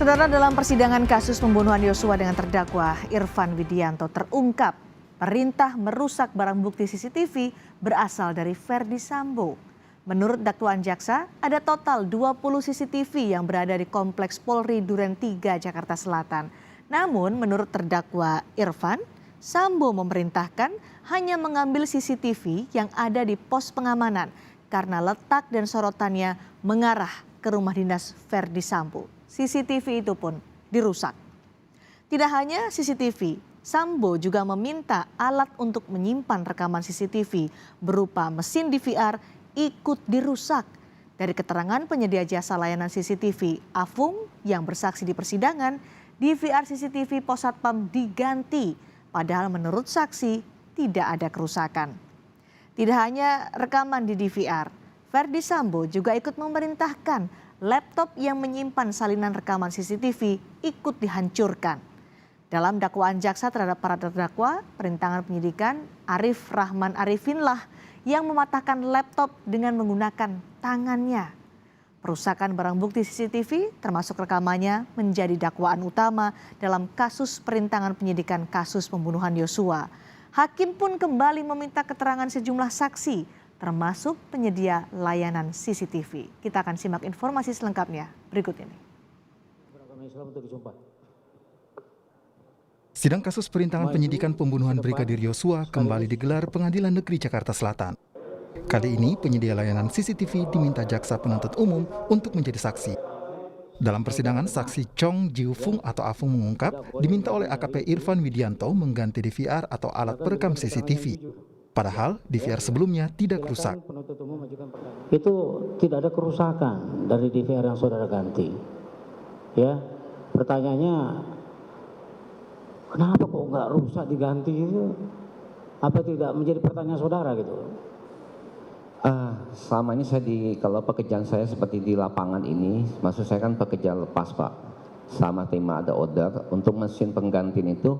Saudara, dalam persidangan kasus pembunuhan Yosua dengan terdakwa Irfan Widianto terungkap perintah merusak barang bukti CCTV berasal dari Verdi Sambo. Menurut dakwaan jaksa, ada total 20 CCTV yang berada di Kompleks Polri Duren 3 Jakarta Selatan. Namun menurut terdakwa Irfan, Sambo memerintahkan hanya mengambil CCTV yang ada di pos pengamanan karena letak dan sorotannya mengarah ke rumah dinas Verdi Sambo. CCTV itu pun dirusak. Tidak hanya CCTV, Sambo juga meminta alat untuk menyimpan rekaman CCTV berupa mesin DVR ikut dirusak. Dari keterangan penyedia jasa layanan CCTV, Afung yang bersaksi di persidangan, DVR CCTV Pos Satpam diganti, padahal menurut saksi tidak ada kerusakan. Tidak hanya rekaman di DVR, Verdi Sambo juga ikut memerintahkan laptop yang menyimpan salinan rekaman CCTV ikut dihancurkan. Dalam dakwaan jaksa terhadap para terdakwa, perintangan penyidikan Arif Rahman Arifinlah yang mematahkan laptop dengan menggunakan tangannya. Perusakan barang bukti CCTV termasuk rekamannya menjadi dakwaan utama dalam kasus perintangan penyidikan kasus pembunuhan Yosua. Hakim pun kembali meminta keterangan sejumlah saksi termasuk penyedia layanan CCTV. Kita akan simak informasi selengkapnya berikut ini. Sidang kasus perintangan penyidikan pembunuhan Brigadir Yosua kembali digelar Pengadilan Negeri Jakarta Selatan. Kali ini penyedia layanan CCTV diminta jaksa penuntut umum untuk menjadi saksi. Dalam persidangan, saksi Chong Jiu Fung atau Afung mengungkap diminta oleh AKP Irfan Widianto mengganti DVR atau alat perekam CCTV. Padahal DVR sebelumnya tidak rusak. Itu tidak ada kerusakan dari DVR yang saudara ganti. Ya, pertanyaannya, kenapa kok nggak rusak diganti itu? Apa tidak menjadi pertanyaan saudara gitu? Selama ini kalau pekerjaan saya seperti di lapangan ini, maksud saya kan pekerjaan lepas Pak. Sama terima ada order untuk mesin penggantian itu,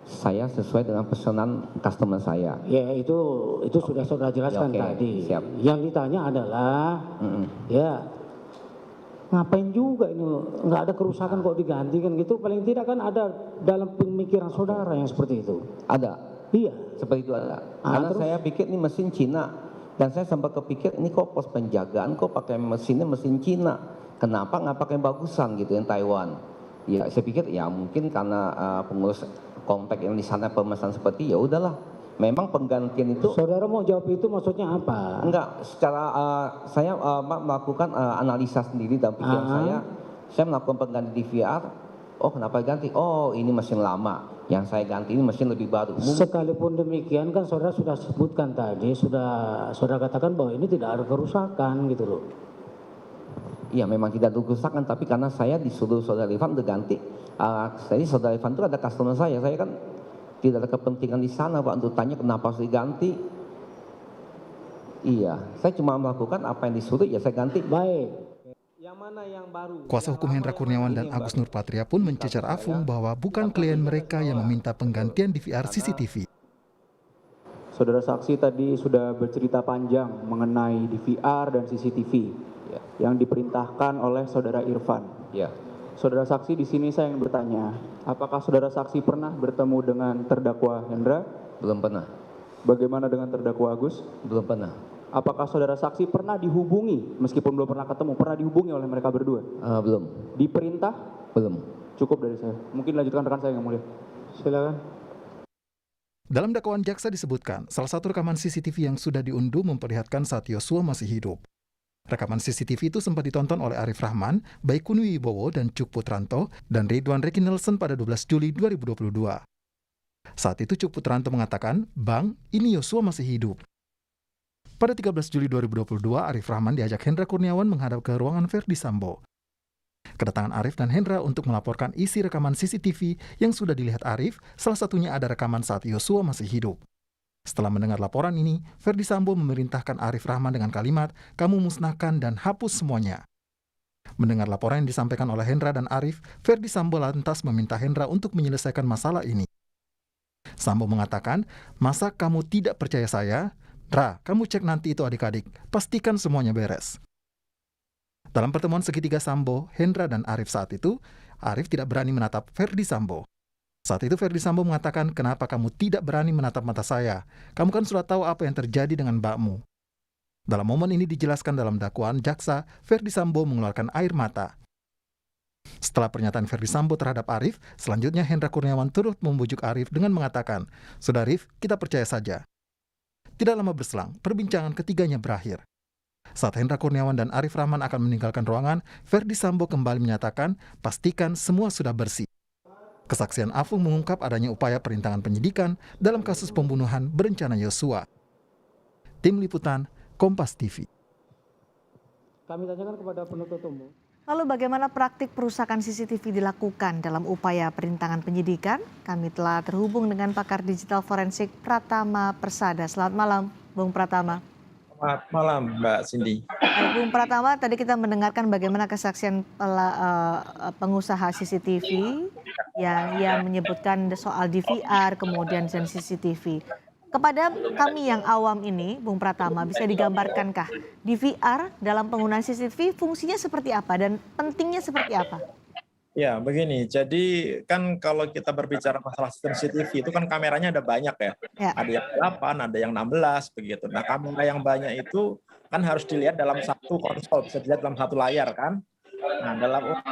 saya sesuai dengan pesanan customer saya. Ya itu sudah saudara jelaskan ya, tadi. Siap. Yang ditanya adalah, ya ngapain juga ini nggak ada kerusakan kok diganti kan gitu? Paling tidak kan ada dalam pemikiran saudara yang seperti itu. Ada. Iya. Seperti itu ada. Karena terus, saya pikir ini mesin Cina dan saya sempat kepikir ini kok pos penjagaan kok pakai mesinnya mesin Cina. Kenapa nggak pakai bagusan gitu yang Taiwan? Ya saya pikir ya mungkin karena pengurus komplek yang di sana pemesan seperti ya udahlah. Memang penggantian itu. Saudara mau jawab itu maksudnya apa? Enggak, secara saya melakukan analisa sendiri dalam pikiran saya melakukan pengganti DVR. Oh kenapa ganti? Oh ini mesin lama. Yang saya ganti ini mesin lebih baru. Sekalipun demikian kan saudara sudah sebutkan tadi, saudara katakan bahwa ini tidak ada kerusakan gitu loh. Iya memang tidak ada kerusakan, tapi karena saya disuruh saudara Irfan udah ganti. Jadi saudara Irfan itu ada customer saya kan tidak ada kepentingan di sana Pak untuk tanya kenapa harus diganti. Iya, saya cuma melakukan apa yang disuruh ya saya ganti. Baik. Yang mana yang baru? Kuasa hukum Hendra Kurniawan dan Agus Nurpatria pun mencecar Afung bahwa bukan klien mereka yang meminta penggantian DVR CCTV. Saudara saksi tadi sudah bercerita panjang mengenai DVR dan CCTV yang diperintahkan oleh saudara Irfan. Ya. Saudara saksi, di sini saya ingin bertanya, apakah saudara saksi pernah bertemu dengan terdakwa Hendra? Belum pernah. Bagaimana dengan terdakwa Agus? Belum pernah. Apakah saudara saksi pernah dihubungi, meskipun belum pernah ketemu, pernah dihubungi oleh mereka berdua? Belum. Diperintah? Belum. Cukup dari saya. Mungkin lanjutkan rekan saya yang mulia. Silakan. Dalam dakwaan jaksa disebutkan, salah satu rekaman CCTV yang sudah diunduh memperlihatkan saat Yosua masih hidup. Rekaman CCTV itu sempat ditonton oleh Arif Rahman, Baikuni Wibowo, dan Cuk Putranto, dan Ridwan Reki Nelson pada 12 Juli 2022. Saat itu Cuk Putranto mengatakan, "Bang, ini Yosua masih hidup." Pada 13 Juli 2022, Arif Rahman diajak Hendra Kurniawan menghadap ke ruangan Verdi Sambo. Kedatangan Arif dan Hendra untuk melaporkan isi rekaman CCTV yang sudah dilihat Arif, salah satunya ada rekaman saat Yosua masih hidup. Setelah mendengar laporan ini, Ferdi Sambo memerintahkan Arif Rahman dengan kalimat, "Kamu musnahkan dan hapus semuanya." Mendengar laporan yang disampaikan oleh Hendra dan Arif, Ferdi Sambo lantas meminta Hendra untuk menyelesaikan masalah ini. Sambo mengatakan, "Masa kamu tidak percaya saya? Ra, kamu cek nanti itu adik-adik, pastikan semuanya beres." Dalam pertemuan segitiga Sambo, Hendra dan Arif saat itu, Arif tidak berani menatap Ferdi Sambo. Saat itu Ferdi Sambo mengatakan, "Kenapa kamu tidak berani menatap mata saya? Kamu kan sudah tahu apa yang terjadi dengan mbakmu." Dalam momen ini dijelaskan dalam dakwaan jaksa, Ferdi Sambo mengeluarkan air mata. Setelah pernyataan Ferdi Sambo terhadap Arif, selanjutnya Hendra Kurniawan turut membujuk Arif dengan mengatakan, "Sudah Arif, kita percaya saja." Tidak lama berselang, perbincangan ketiganya berakhir. Saat Hendra Kurniawan dan Arif Rahman akan meninggalkan ruangan, Ferdi Sambo kembali menyatakan, "Pastikan semua sudah bersih." Kesaksian Afung mengungkap adanya upaya perintangan penyidikan dalam kasus pembunuhan berencana Yosua. Tim Liputan, Kompas TV. Kami tanyakan kepada penuntut umum. Lalu bagaimana praktik perusakan CCTV dilakukan dalam upaya perintangan penyidikan? Kami telah terhubung dengan pakar digital forensik Pratama Persada. Selamat malam, Bung Pratama. Selamat malam, Mbak Cindy. Baik, Bung Pratama, tadi kita mendengarkan bagaimana kesaksian pengusaha CCTV yang menyebutkan soal DVR, kemudian dan CCTV. Kepada kami yang awam ini, Bung Pratama, bisa digambarkankah DVR dalam penggunaan CCTV fungsinya seperti apa dan pentingnya seperti apa? Ya, begini. Jadi kan kalau kita berbicara masalah sistem CCTV itu kan kameranya ada banyak ya. Ya. Ada yang 8, ada yang 16 begitu. Nah, kamera yang banyak itu kan harus dilihat dalam satu konsol, bisa dilihat dalam satu layar kan. Nah, dalam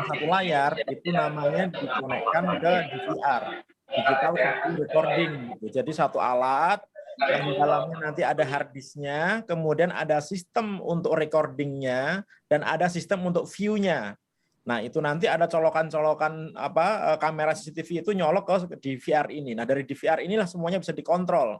satu layar itu namanya dikonekkan ke DVR, digital video recording gitu. Jadi satu alat yang di dalamnya nanti ada hard disknya, kemudian ada sistem untuk recordingnya dan ada sistem untuk view-nya. Nah, itu nanti ada colokan-colokan kamera CCTV itu nyolok ke DVR ini. Nah, dari DVR inilah semuanya bisa dikontrol.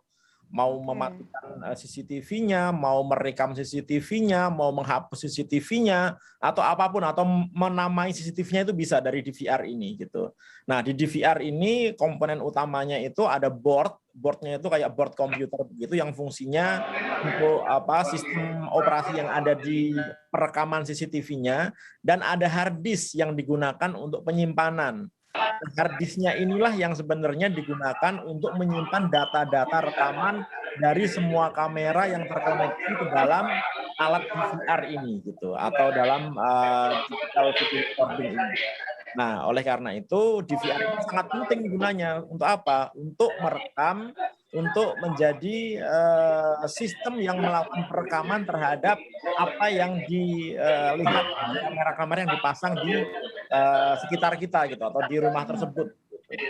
Mau mematikan CCTV-nya, mau merekam CCTV-nya, mau menghapus CCTV-nya, atau apapun, atau menamai CCTV-nya itu bisa dari DVR ini gitu. Nah, di DVR ini komponen utamanya itu ada boardnya itu kayak board komputer begitu yang fungsinya untuk sistem operasi yang ada di perekaman CCTV-nya, dan ada hard disk yang digunakan untuk penyimpanan. Hard disknya inilah yang sebenarnya digunakan untuk menyimpan data-data rekaman dari semua kamera yang terkoneksi ke dalam alat DVR ini gitu, atau dalam digital video recording ini. Nah, oleh karena itu DVR ini sangat penting gunanya untuk apa? Untuk merekam, untuk menjadi sistem yang melakukan perekaman terhadap apa yang dilihat kamera-kamera yang dipasang di sekitar kita gitu, atau di rumah tersebut.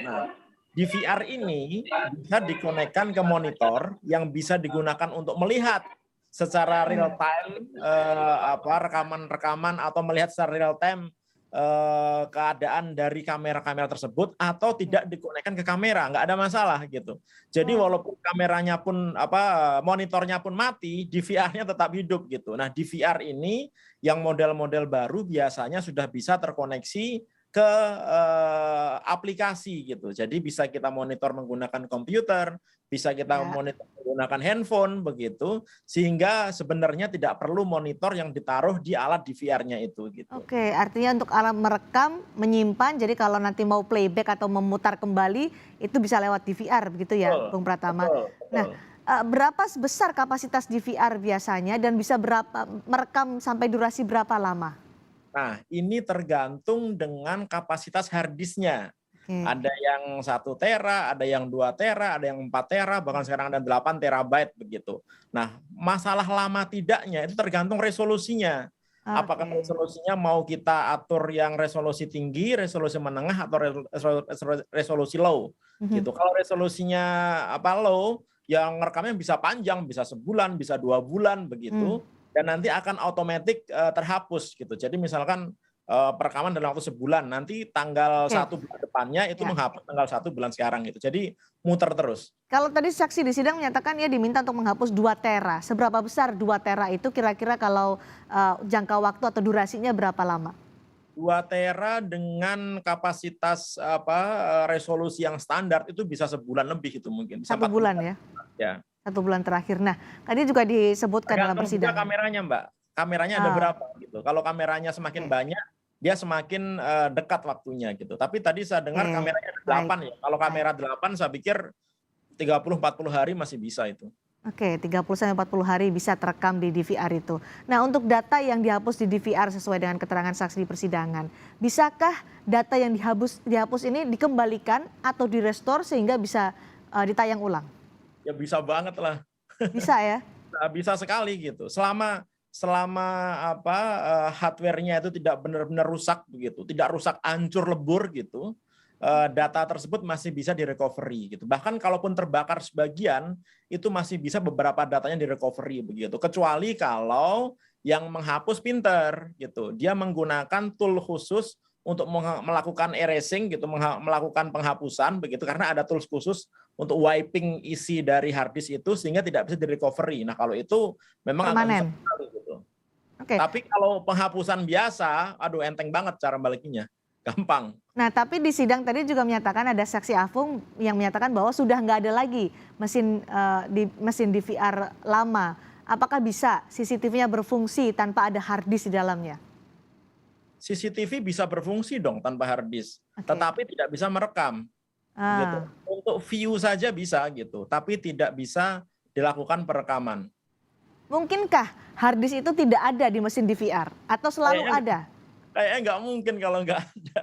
Nah, DVR ini bisa dikonekkan ke monitor yang bisa digunakan untuk melihat secara real time rekaman-rekaman, atau melihat secara real time keadaan dari kamera-kamera tersebut, atau tidak dikonekkan ke kamera, nggak ada masalah gitu. Jadi walaupun kameranya pun monitornya pun mati, DVR-nya tetap hidup gitu. Nah, DVR ini yang model-model baru biasanya sudah bisa terkoneksi ke aplikasi gitu. Jadi bisa kita monitor menggunakan komputer, bisa kita monitor menggunakan handphone begitu, sehingga sebenarnya tidak perlu monitor yang ditaruh di alat DVR-nya itu gitu. Oke, artinya untuk alat merekam, menyimpan, jadi kalau nanti mau playback atau memutar kembali itu bisa lewat DVR begitu ya, Bung Pratama. Betul. Nah, berapa besar kapasitas DVR biasanya dan bisa merekam sampai durasi berapa lama? Nah, ini tergantung dengan kapasitas hard disk-nya. Ada yang 1 tera, ada yang 2 tera, ada yang 4 tera, bahkan sekarang ada 8 terabyte begitu. Nah, masalah lama tidaknya itu tergantung resolusinya. Apakah resolusinya mau kita atur yang resolusi tinggi, resolusi menengah, atau resolusi low gitu. Kalau resolusinya low, yang rekamnya bisa panjang, bisa sebulan, bisa 2 bulan begitu. Dan nanti akan otomatis terhapus gitu. Jadi misalkan perekaman dalam waktu sebulan, nanti tanggal 1 bulan depannya itu menghapus tanggal 1 bulan sekarang gitu. Jadi muter terus. Kalau tadi saksi di sidang menyatakan ya diminta untuk menghapus 2 tera. Seberapa besar 2 tera itu kira-kira kalau jangka waktu atau durasinya berapa lama? 2 tera dengan kapasitas resolusi yang standar itu bisa sebulan lebih itu mungkin. Bisa 1 4 bulan bulan. ya, Ya. 1 bulan terakhir. Nah, tadi juga disebutkan dalam Tergantung juga persidangan. kameranya, Mbak. Kameranya ada Ah, berapa gitu. Kalau kameranya semakin oke banyak, dia semakin dekat waktunya gitu. Tapi tadi saya dengar oke, kameranya ada baik 8 ya. Kalau baik. kamera 8 saya pikir 30-40 hari masih bisa itu. Oke, 30 sampai 40 hari bisa terekam di DVR itu. Nah, untuk data yang dihapus di DVR sesuai dengan keterangan saksi di persidangan, bisakah data yang dihapus ini dikembalikan atau direstore sehingga bisa ditayang ulang? Ya bisa banget lah. Bisa ya? Bisa sekali gitu. Selama selama hardware-nya itu tidak benar-benar rusak begitu, tidak rusak hancur lebur gitu, data tersebut masih bisa direcovery gitu. Bahkan kalaupun terbakar sebagian, itu masih bisa beberapa datanya direcovery begitu. Kecuali kalau yang menghapus pinter gitu. Dia menggunakan tool khusus untuk melakukan erasing gitu, melakukan penghapusan begitu, karena ada tools khusus untuk wiping isi dari hard disk itu sehingga tidak bisa direcovery. Nah, kalau itu memang agak susah Permanen. sekali gitu. Oke. Tapi kalau penghapusan biasa, aduh enteng banget cara balikinnya. Gampang. Nah, tapi di sidang tadi juga menyatakan ada saksi Afung yang menyatakan bahwa sudah nggak ada lagi mesin DVR lama. Apakah bisa CCTV-nya berfungsi tanpa ada hard disk di dalamnya? CCTV bisa berfungsi dong tanpa hard disk, Oke. tetapi tidak bisa merekam. Gitu. Ah, Untuk view saja bisa gitu, tapi tidak bisa dilakukan perekaman. mungkinkah hard disk itu tidak ada di mesin DVR atau selalu Kayaknya ada? Kayaknya nggak mungkin kalau nggak ada.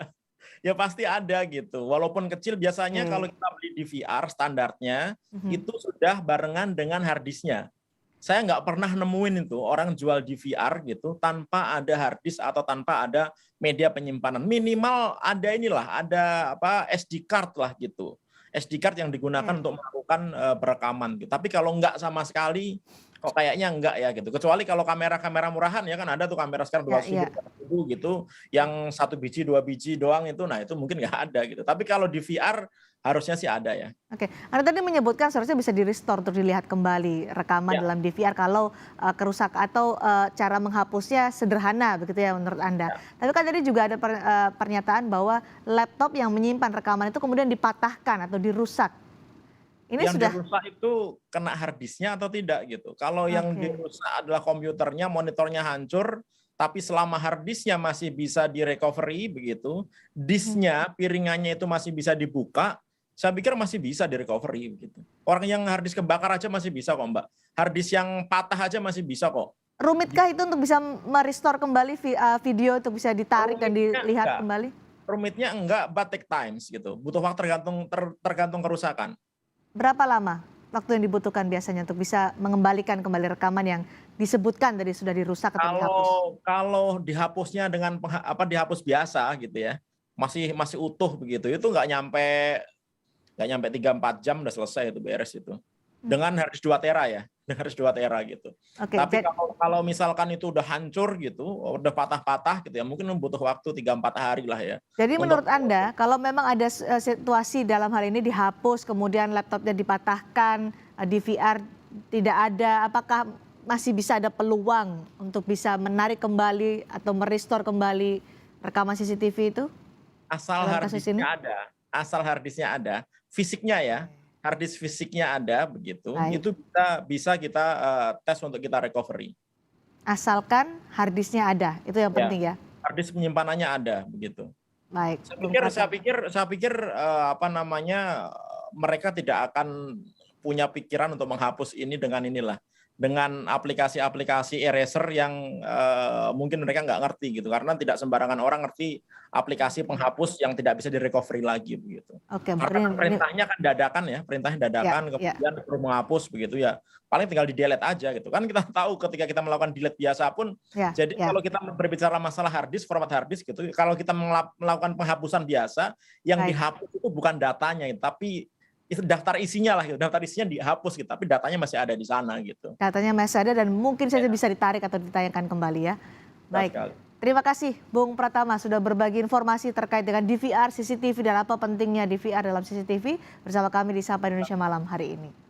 Ya pasti ada gitu. Walaupun kecil biasanya kalau kita beli DVR standarnya itu sudah barengan dengan hard disknya. Saya nggak pernah nemuin itu orang jual DVR gitu tanpa ada hard disk atau tanpa ada media penyimpanan. Minimal ada ada SD card lah gitu. SD card yang digunakan untuk melakukan perekaman gitu. Tapi kalau nggak sama sekali, kok kayaknya enggak ya gitu. Kecuali kalau kamera-kamera murahan ya kan ada tuh kamera sekarang 200.000 gitu, yang 1 biji 2 biji doang itu, nah itu mungkin nggak ada gitu. Tapi kalau DVR harusnya sih ada ya. Oke, Anda tadi menyebutkan seharusnya bisa di-restore untuk dilihat kembali rekaman Ya. dalam DVR kalau kerusak atau cara menghapusnya sederhana begitu ya menurut Anda. Tapi kan tadi juga ada pernyataan bahwa laptop yang menyimpan rekaman itu kemudian dipatahkan atau dirusak. Ini Yang sudah dirusak itu kena hard disknya atau tidak gitu. Kalau yang Oke. dirusak adalah komputernya, monitornya hancur, tapi selama hard disknya masih bisa direcovery begitu, disknya, piringannya itu masih bisa dibuka, saya pikir masih bisa direcovery begitu. Orang yang hard disk kebakar aja masih bisa kok, Mbak. Hard disk yang patah aja masih bisa kok. rumitkah itu untuk bisa merestore kembali video untuk bisa ditarik dan Rumitnya dilihat enggak. kembali? Rumitnya enggak, but take times gitu. Butuh waktu tergantung kerusakan. Berapa lama waktu yang dibutuhkan biasanya untuk bisa mengembalikan kembali rekaman yang disebutkan tadi sudah dirusak atau dihapus? Kalau dihapusnya dengan dihapus biasa gitu ya, masih utuh begitu, itu nggak nyampe 3-4 jam udah selesai itu beres itu. Dengan harus 2 tera ya, dengan harus 2 tera gitu. Oke, Tapi kalau misalkan itu udah hancur gitu, udah patah-patah gitu ya, mungkin butuh waktu 3-4 hari lah ya. jadi Untuk- menurut Anda kalau memang ada situasi dalam hal ini dihapus kemudian laptopnya dipatahkan, DVR tidak ada, apakah masih bisa ada peluang untuk bisa menarik kembali atau merestore kembali rekaman CCTV itu? Asal dalam hard kasus ini? disknya ada, fisiknya ya, hard disk fisiknya ada begitu, Baik. itu bisa kita tes untuk kita recovery. Asalkan hard disknya ada, itu yang penting ya. Hard disk penyimpanannya ada begitu. Baik. Saya pikir mereka tidak akan punya pikiran untuk menghapus ini dengan aplikasi-aplikasi eraser yang mungkin mereka nggak ngerti gitu, karena tidak sembarangan orang ngerti aplikasi penghapus yang tidak bisa direcovery lagi begitu. Oke, Karena perintahnya kan dadakan ya, perintahnya dadakan, Ya, kemudian perlu menghapus begitu ya. Paling tinggal di delete aja gitu. Kan kita tahu ketika kita melakukan delete biasa pun, jadi kalau kita berbicara masalah hard disk, format hard disk gitu, kalau kita melakukan penghapusan biasa, yang Baik. dihapus itu bukan datanya, tapi itu daftar isinya lah gitu. Daftar isinya dihapus gitu, tapi datanya masih ada di sana gitu. Katanya masih ada dan mungkin saja bisa ditarik atau ditayangkan kembali ya. Baik. Sekali. Terima kasih Bung Pratama sudah berbagi informasi terkait dengan DVR, CCTV dan apa pentingnya DVR dalam CCTV bersama kami di Sapa Indonesia Malam hari ini.